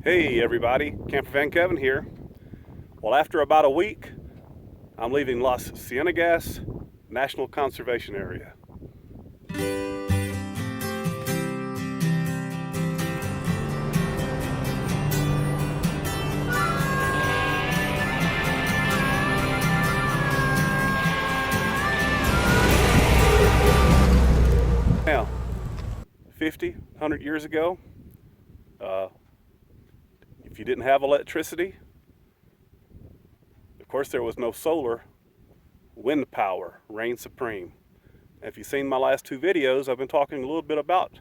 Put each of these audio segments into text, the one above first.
Hey everybody, Camper Van Kevin here. Well, after about a week, I'm leaving Las Cienegas National Conservation Area. Now, 50, 100 years ago, if you didn't have electricity, of course there was no solar, wind power reigned supreme. And if you've seen my last two videos, I've been talking a little bit about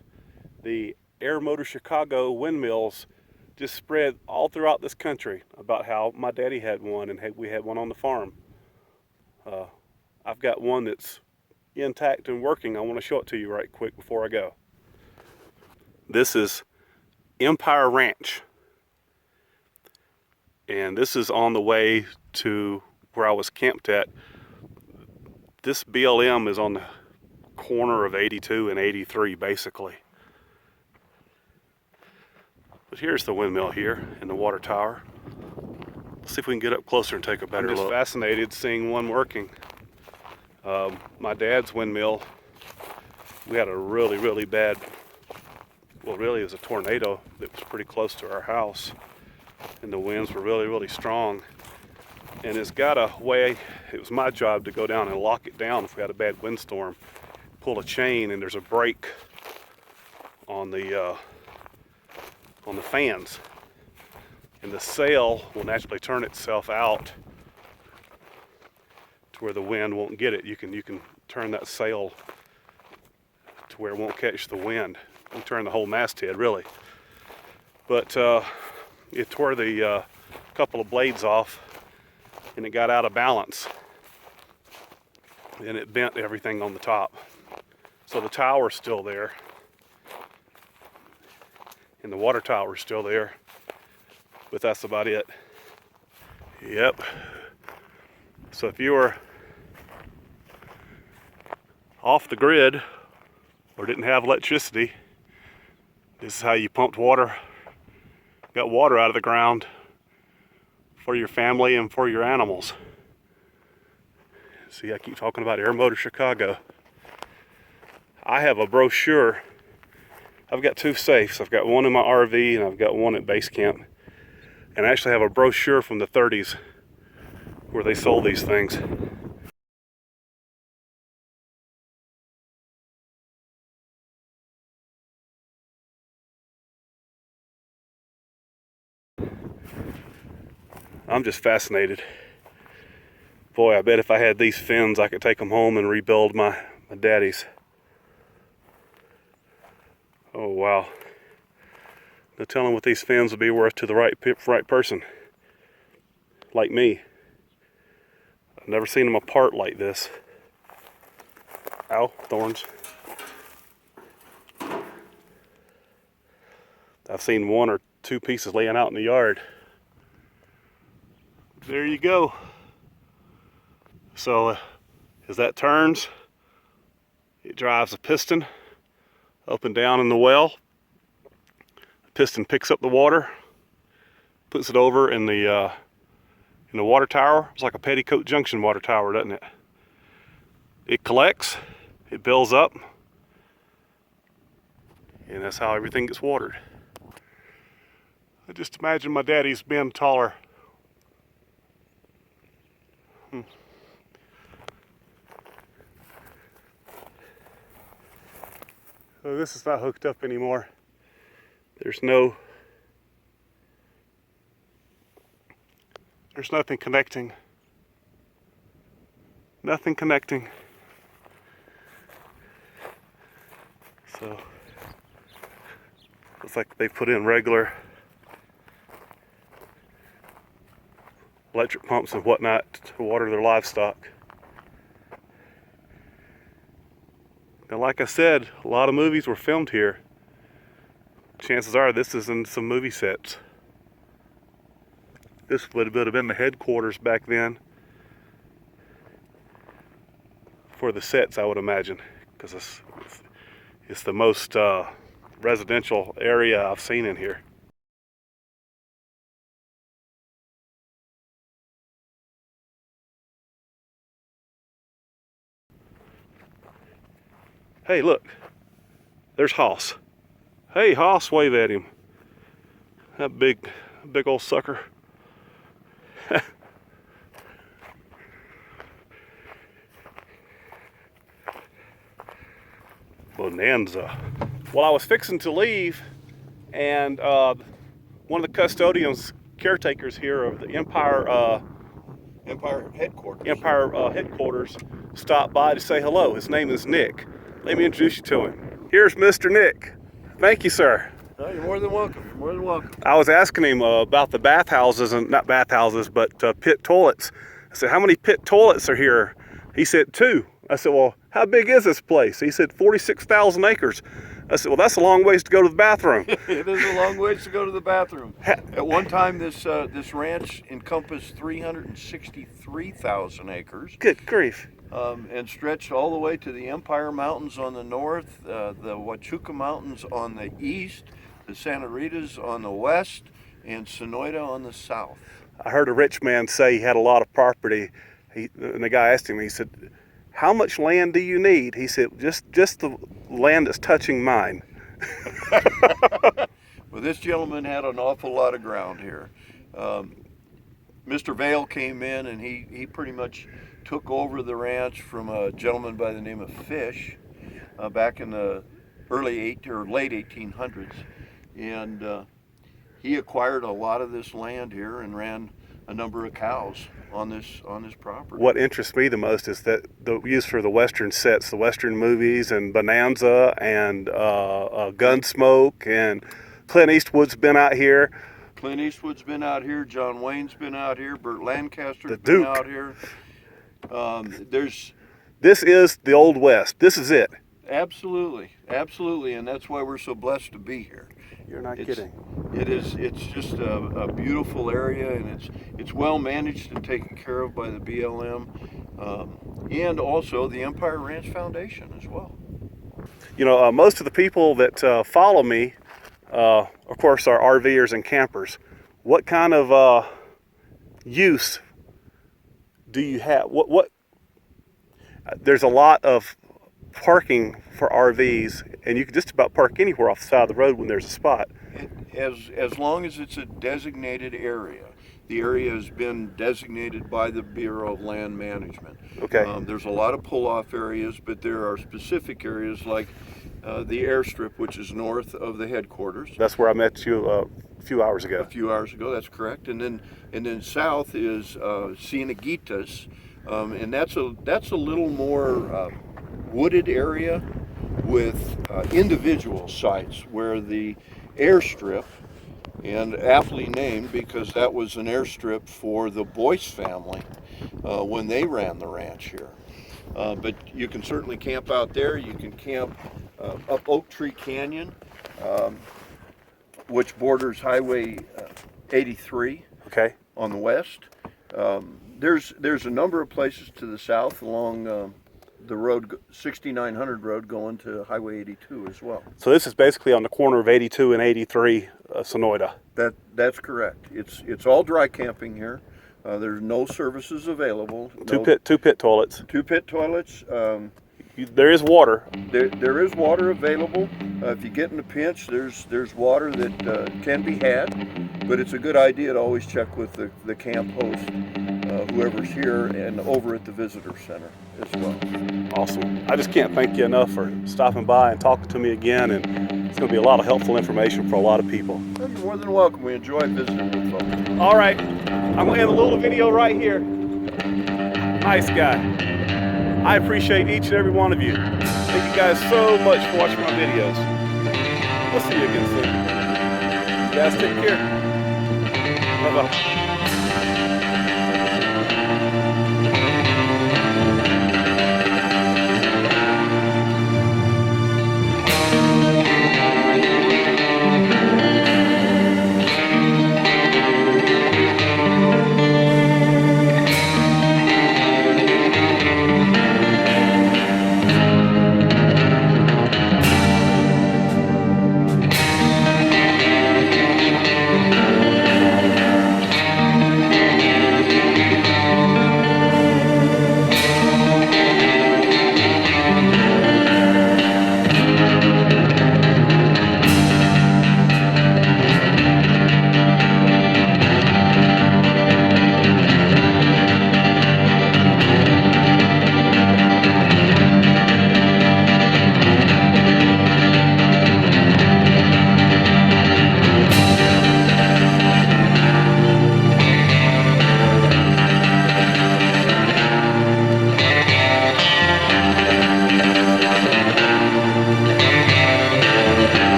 the Air Motor Chicago windmills just spread all throughout this country, about how my daddy had one and we had one on the farm. I've got one that's intact and working. I want to show it to you right quick before I go. This is Empire Ranch, and this is on the way to where I was camped at. This BLM is on the corner of 82 and 83 basically. But here's the windmill here and the water tower. Let's see if we can get up closer and take a better look. I'm just fascinated seeing one working. My dad's windmill, we had a really bad, well really it was a tornado that was pretty close to our house, and the winds were really strong. And it's got a way, it was my job to go down and lock it down if we had a bad windstorm, pull a chain, and there's a brake on the fans, and the sail will naturally turn itself out to where the wind won't get it. You can turn that sail to where it won't catch the wind. You turn the whole masthead really, but it tore the couple of blades off, and it got out of balance, and it bent everything on the top. So the tower's still there, and the water tower's still there, but that's about it. Yep. So if you were off the grid or didn't have electricity, this is how you pumped water, got water out of the ground for your family and for your animals. See, I keep talking about Air Motor Chicago. I have a brochure. I've got two safes. I've got one in my RV and I've got one at base camp. And I actually have a brochure from the 30s where they sold these things. I'm just fascinated. Boy, I bet if I had these fins, I could take them home and rebuild my daddy's. Oh, wow. No telling what these fins would be worth to the right person, like me. I've never seen them apart like this. Ow, thorns. I've seen one or two pieces laying out in the yard. There you go. So as that turns, it drives a piston up and down in the well. The piston picks up the water, puts it over in the water tower. It's like a Petticoat Junction water tower, doesn't it? It collects, it builds up, and that's how everything gets watered. I just imagine my daddy's being taller. So this is not hooked up anymore. There's nothing connecting. Nothing connecting. So looks like they put in regular electric pumps and whatnot to water their livestock. Now, like I said, a lot of movies were filmed here. Chances are this is in some movie sets. This would have been the headquarters back then for the sets, I would imagine, because it's the most residential area I've seen in here. Hey, look. There's Hoss. Hey, Hoss, wave at him. That big old sucker. Bonanza. Well, I was fixing to leave, and one of the custodians, caretakers here of the Empire headquarters stopped by to say hello. His name is Nick. Let me introduce you to him. Here's Mr. Nick. Thank you, sir. Oh, you're more than welcome. You're more than welcome. I was asking him about the bathhouses, and not bathhouses, but pit toilets. I said, how many pit toilets are here? He said 2. I said, well, how big is this place? He said 46,000 acres. I said, well, that's a long ways to go to the bathroom. It is a long ways to go to the bathroom. At one time, this ranch encompassed 363,000 acres. Good grief. And stretched all the way to the Empire Mountains on the north, the Huachuca Mountains on the east, the Santa Ritas on the west, and Sonoita on the south. I heard a rich man say he had a lot of property. And the guy asked him, he said, how much land do you need? He said, just the land that's touching mine. Well, this gentleman had an awful lot of ground here. Mr. Vale came in, and he pretty much took over the ranch from a gentleman by the name of Fish back in the late 1800s, and he acquired a lot of this land here and ran a number of cows on this property. What interests me the most is that the use for the Western sets, the Western movies, and Bonanza, and Gunsmoke, and Clint Eastwood's been out here. Clint Eastwood's been out here. John Wayne's been out here. Burt Lancaster's been out here. This is the Old West. This is it. Absolutely, absolutely, and that's why we're so blessed to be here. You're not kidding. It's just a beautiful area, and it's well managed and taken care of by the BLM, and also the Empire Ranch Foundation as well. You know, most of the people that follow me, of course, are RVers and campers. What kind of use do you have? What? There's a lot of parking for RVs, and you can just about park anywhere off the side of the road when there's a spot. As long as it's a designated area. The area has been designated by the Bureau of Land Management. Okay. There's a lot of pull-off areas, but there are specific areas like the airstrip, which is north of the headquarters. That's where I met you a few hours ago. A few hours ago, that's correct. And then south is Cienegas, and that's a little more wooded area with individual sites where the airstrip, and aptly named because that was an airstrip for the Boyce family when they ran the ranch here. But you can certainly camp out there. You can camp up Oak Tree Canyon, which borders Highway 83 on the west. There's a number of places to the south along the road, 6900 road, going to Highway 82 as well. So this is basically on the corner of 82 and 83 Sonoita. That's correct. It's all dry camping here. There's no services available. Two pit toilets. 2 pit toilets. There is water. There is water available. If you get in a pinch, there's water that can be had, but it's a good idea to always check with the camp host, whoever's here, and over at the visitor center as well. Awesome. I just can't thank you enough for stopping by and talking to me again, and it's going to be a lot of helpful information for a lot of people. You're more than welcome. We enjoy visiting with folks. All right, I'm going to end a little video right here. Nice guy. I appreciate each and every one of you. Thank you guys so much for watching my videos. We'll see you again soon. You guys take care. Bye-bye.